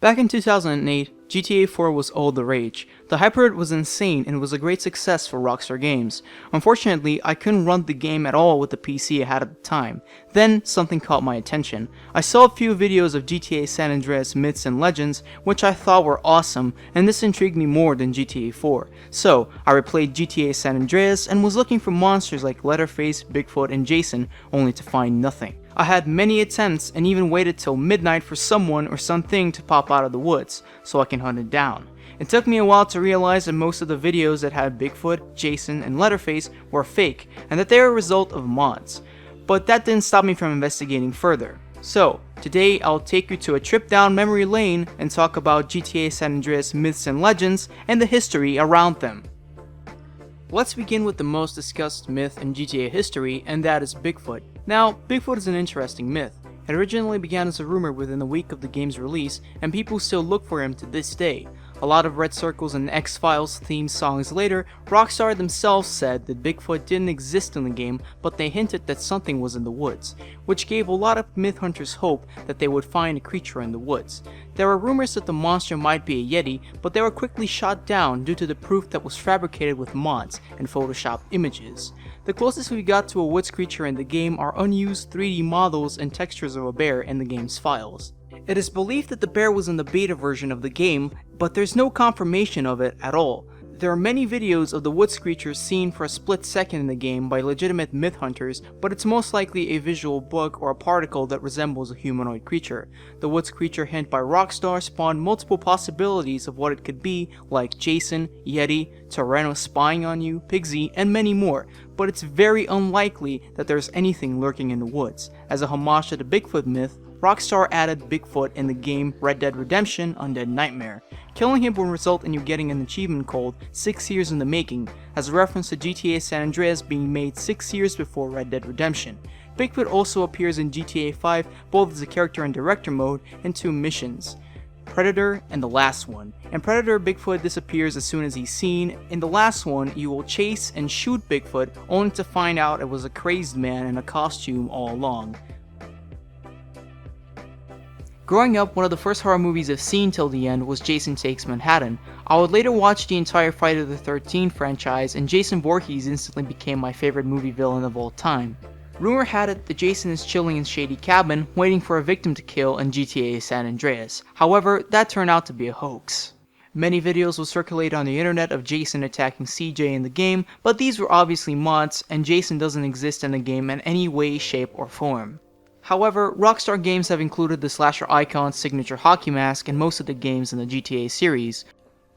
Back in 2008, GTA 4 was all the rage. The hype for it was insane and was a great success for Rockstar Games. Unfortunately, I couldn't run the game at all with the PC I had at the time. Then, something caught my attention. I saw a few videos of GTA San Andreas myths and legends, which I thought were awesome, and this intrigued me more than GTA 4. So, I replayed GTA San Andreas and was looking for monsters like Leatherface, Bigfoot, and Jason, only to find nothing. I had many attempts and even waited till midnight for someone or something to pop out of the woods, so I can hunt it down. It took me a while to realize that most of the videos that had Bigfoot, Jason, and Leatherface were fake, and that they were a result of mods. But that didn't stop me from investigating further. So, today I'll take you to a trip down memory lane and talk about GTA San Andreas myths and legends and the history around them. Let's begin with the most discussed myth in GTA history, and that is Bigfoot. Now, Bigfoot is an interesting myth. It originally began as a rumor within a week of the game's release, and people still look for him to this day. A lot of Red Circles and X-Files themed songs later, Rockstar themselves said that Bigfoot didn't exist in the game, but they hinted that something was in the woods, which gave a lot of myth hunters hope that they would find a creature in the woods. There were rumors that the monster might be a Yeti, but they were quickly shot down due to the proof that was fabricated with mods and Photoshop images. The closest we got to a woods creature in the game are unused 3D models and textures of a bear in the game's files. It is believed that the bear was in the beta version of the game, but there's no confirmation of it at all. There are many videos of the woods creature seen for a split second in the game by legitimate myth hunters, but it's most likely a visual bug or a particle that resembles a humanoid creature. The woods creature hint by Rockstar spawned multiple possibilities of what it could be, like Jason, Yeti, Tyranno spying on you, Pigsy, and many more, but it's very unlikely that there's anything lurking in the woods. As a homage to the Bigfoot myth, Rockstar added Bigfoot in the game Red Dead Redemption Undead Nightmare. Killing him will result in you getting an achievement called 6 Years in the Making, as a reference to GTA San Andreas being made 6 years before Red Dead Redemption. Bigfoot also appears in GTA 5 both as a character in director mode and 2 missions, Predator and the last one. In Predator, Bigfoot disappears as soon as he's seen. In the last one, you will chase and shoot Bigfoot only to find out it was a crazed man in a costume all along. Growing up, one of the first horror movies I've seen till the end was Jason Takes Manhattan. I would later watch the entire Friday the 13th franchise, and Jason Voorhees instantly became my favorite movie villain of all time. Rumor had it that Jason is chilling in shady cabin, waiting for a victim to kill in GTA San Andreas. However, that turned out to be a hoax. Many videos will circulate on the internet of Jason attacking CJ in the game, but these were obviously mods, and Jason doesn't exist in the game in any way, shape, or form. However, Rockstar Games have included the slasher icon's signature hockey mask in most of the games in the GTA series.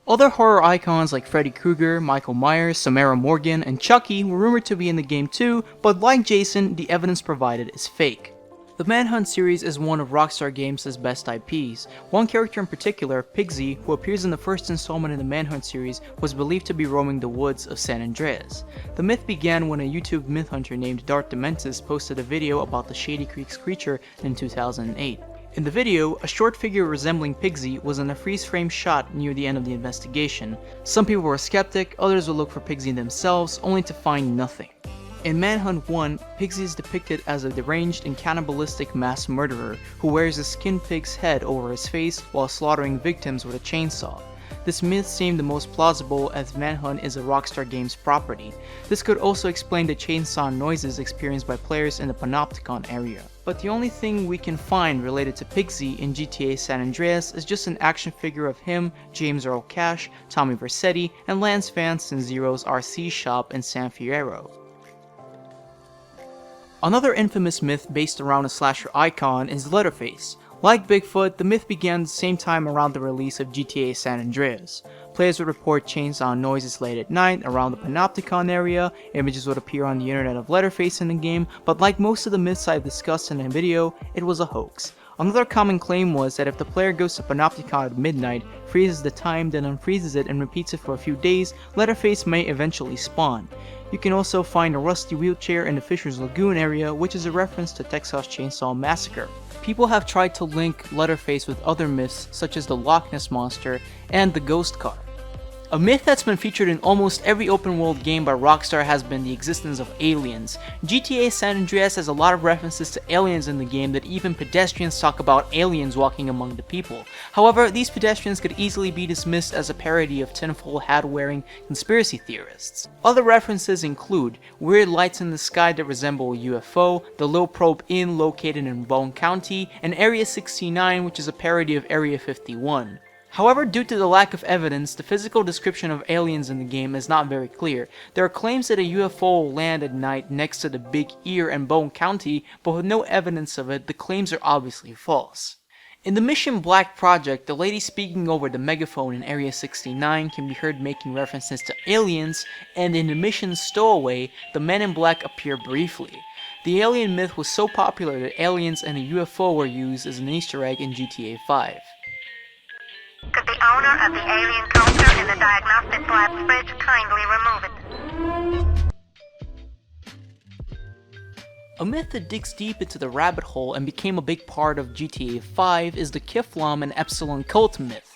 Other horror icons like Freddy Krueger, Michael Myers, Samara Morgan, and Chucky were rumored to be in the game too, but like Jason, the evidence provided is fake. The Manhunt series is one of Rockstar Games' best IPs. One character in particular, Pigsy, who appears in the first installment in the Manhunt series, was believed to be roaming the woods of San Andreas. The myth began when a YouTube myth hunter named Darth Dementis posted a video about the Shady Creek's creature in 2008. In the video, a short figure resembling Pigsy was in a freeze-frame shot near the end of the investigation. Some people were skeptic, others would look for Pigsy themselves, only to find nothing. In Manhunt 1, Pigsy is depicted as a deranged and cannibalistic mass murderer who wears a skinned pig's head over his face while slaughtering victims with a chainsaw. This myth seemed the most plausible as Manhunt is a Rockstar Games property. This could also explain the chainsaw noises experienced by players in the Panopticon area. But the only thing we can find related to Pigsy in GTA San Andreas is just an action figure of him, James Earl Cash, Tommy Vercetti, and Lance Vance in Zero's RC shop in San Fierro. Another infamous myth based around a slasher icon is Leatherface. Like Bigfoot, the myth began the same time around the release of GTA San Andreas. Players would report chainsaw noises late at night around the Panopticon area, images would appear on the internet of Leatherface in the game, but like most of the myths I've discussed in the video, it was a hoax. Another common claim was that if the player goes to Panopticon at midnight, freezes the time, then unfreezes it and repeats it for a few days, Leatherface may eventually spawn. You can also find a rusty wheelchair in the Fisher's Lagoon area, which is a reference to Texas Chainsaw Massacre. People have tried to link Leatherface with other myths such as the Loch Ness Monster and the Ghost Car. A myth that's been featured in almost every open world game by Rockstar has been the existence of aliens. GTA San Andreas has a lot of references to aliens in the game that even pedestrians talk about aliens walking among the people. However, these pedestrians could easily be dismissed as a parody of tinfoil hat-wearing conspiracy theorists. Other references include weird lights in the sky that resemble a UFO, the Low Probe Inn located in Bone County, and Area 69, which is a parody of Area 51. However, due to the lack of evidence, the physical description of aliens in the game is not very clear. There are claims that a UFO will land at night next to the Big Ear in Bone County, but with no evidence of it, the claims are obviously false. In the Mission Black project, the lady speaking over the megaphone in Area 69 can be heard making references to aliens, and in the Mission Stowaway, the men in black appear briefly. The alien myth was so popular that aliens and a UFO were used as an Easter egg in GTA 5. Could the owner of the alien coaster in the diagnostic lab's fridge kindly remove it? A myth that digs deep into the rabbit hole and became a big part of GTA 5 is the Kiflam and Epsilon cult myth.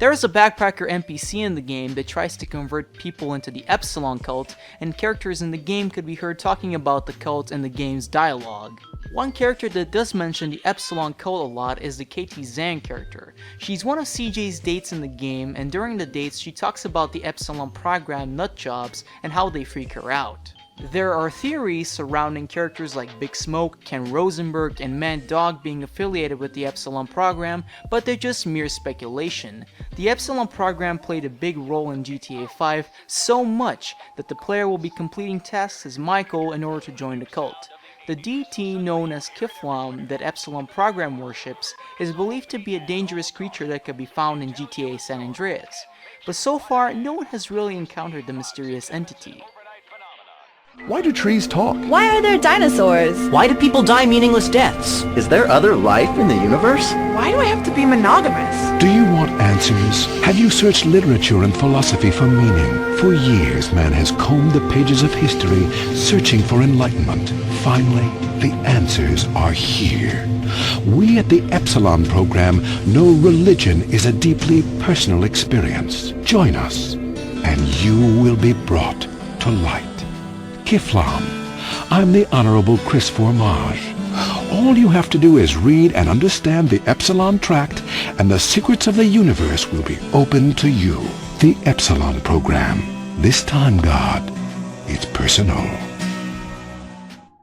There is a backpacker NPC in the game that tries to convert people into the Epsilon cult, and characters in the game could be heard talking about the cult in the game's dialogue. One character that does mention the Epsilon cult a lot is the Katie Zhang character. She's one of CJ's dates in the game, and during the dates she talks about the Epsilon Program nutjobs and how they freak her out. There are theories surrounding characters like Big Smoke, Ken Rosenberg, and Mad Dog being affiliated with the Epsilon Program, but they're just mere speculation. The Epsilon Program played a big role in GTA 5, so much that the player will be completing tasks as Michael in order to join the cult. The deity known as Kiflam that Epsilon Program worships is believed to be a dangerous creature that could be found in GTA San Andreas, but so far no one has really encountered the mysterious entity. Why do trees talk? Why are there dinosaurs? Why do people die meaningless deaths? Is there other life in the universe? Why do I have to be monogamous? Do you want answers? Have you searched literature and philosophy for meaning? For years, man has combed the pages of history, searching for enlightenment. Finally, the answers are here. We at the Epsilon Program know religion is a deeply personal experience. Join us, and you will be brought to light. Kiflam. I'm the Honorable Chris Formage. All you have to do is read and understand the Epsilon Tract, and the secrets of the universe will be open to you. The Epsilon Program. This time, God, it's personal.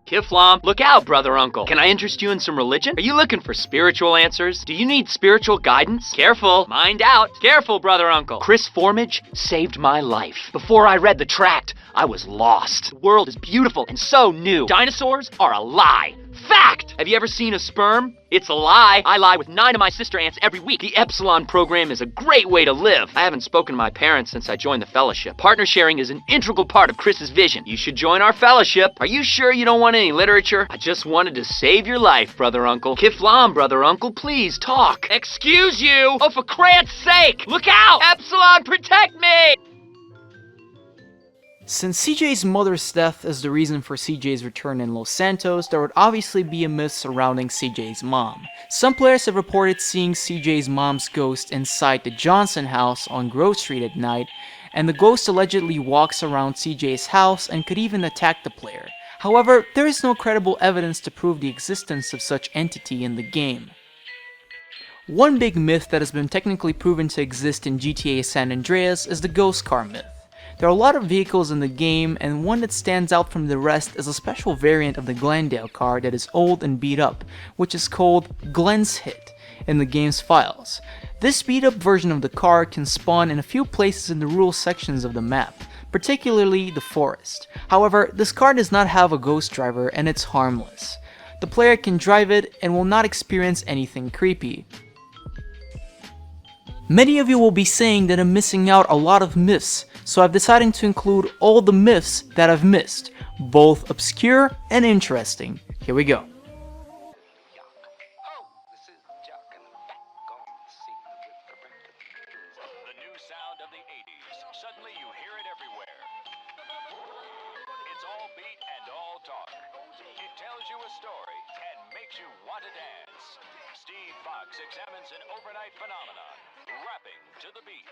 Kiflam, look out, brother uncle. Can I interest you in some religion? Are you looking for spiritual answers? Do you need spiritual guidance? Careful, mind out. Careful, brother uncle. Chris Formage saved my life. Before I read the tract, I was lost. The world is beautiful and so new. Dinosaurs are a lie. Fact! Have you ever seen a sperm? It's a lie. I lie with 9 of my sister ants every week. The Epsilon Program is a great way to live. I haven't spoken to my parents since I joined the fellowship. Partner sharing is an integral part of Chris's vision. You should join our fellowship. Are you sure you don't want any literature? I just wanted to save your life, brother uncle. Kiflam, brother uncle, please talk. Excuse you! Oh, for crant's sake! Look out! Epsilon, protect me! Since CJ's mother's death is the reason for CJ's return in Los Santos, there would obviously be a myth surrounding CJ's mom. Some players have reported seeing CJ's mom's ghost inside the Johnson house on Grove Street at night, and the ghost allegedly walks around CJ's house and could even attack the player. However, there is no credible evidence to prove the existence of such entity in the game. One big myth that has been technically proven to exist in GTA San Andreas is the ghost car myth. There are a lot of vehicles in the game, and one that stands out from the rest is a special variant of the Glendale car that is old and beat up, which is called Glenn's Hit in the game's files. This beat up version of the car can spawn in a few places in the rural sections of the map, particularly the forest. However, this car does not have a ghost driver and it's harmless. The player can drive it and will not experience anything creepy. Many of you will be saying that I'm missing out a lot of myths, so I've decided to include all the myths that I've missed, both obscure and interesting. Here we go. The new sound of the 80s. Suddenly you hear it everywhere. It's all beat and all talk. It tells you a story and makes you want to dance. Steve Fox examines an overnight phenomenon, rapping to the beat.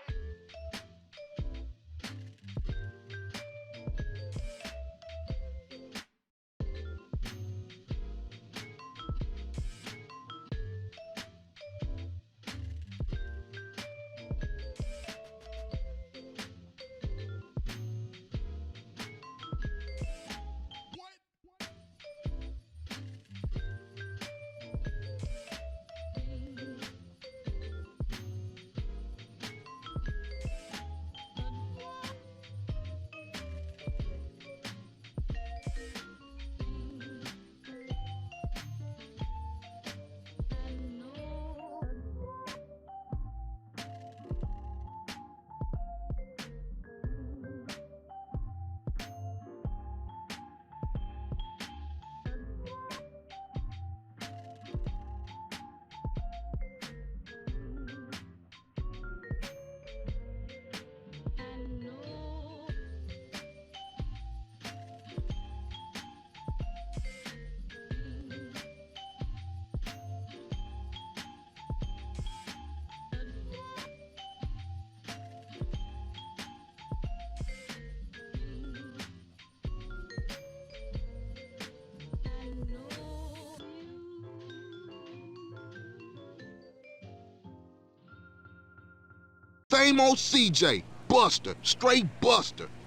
Same old CJ. Buster. Straight Buster.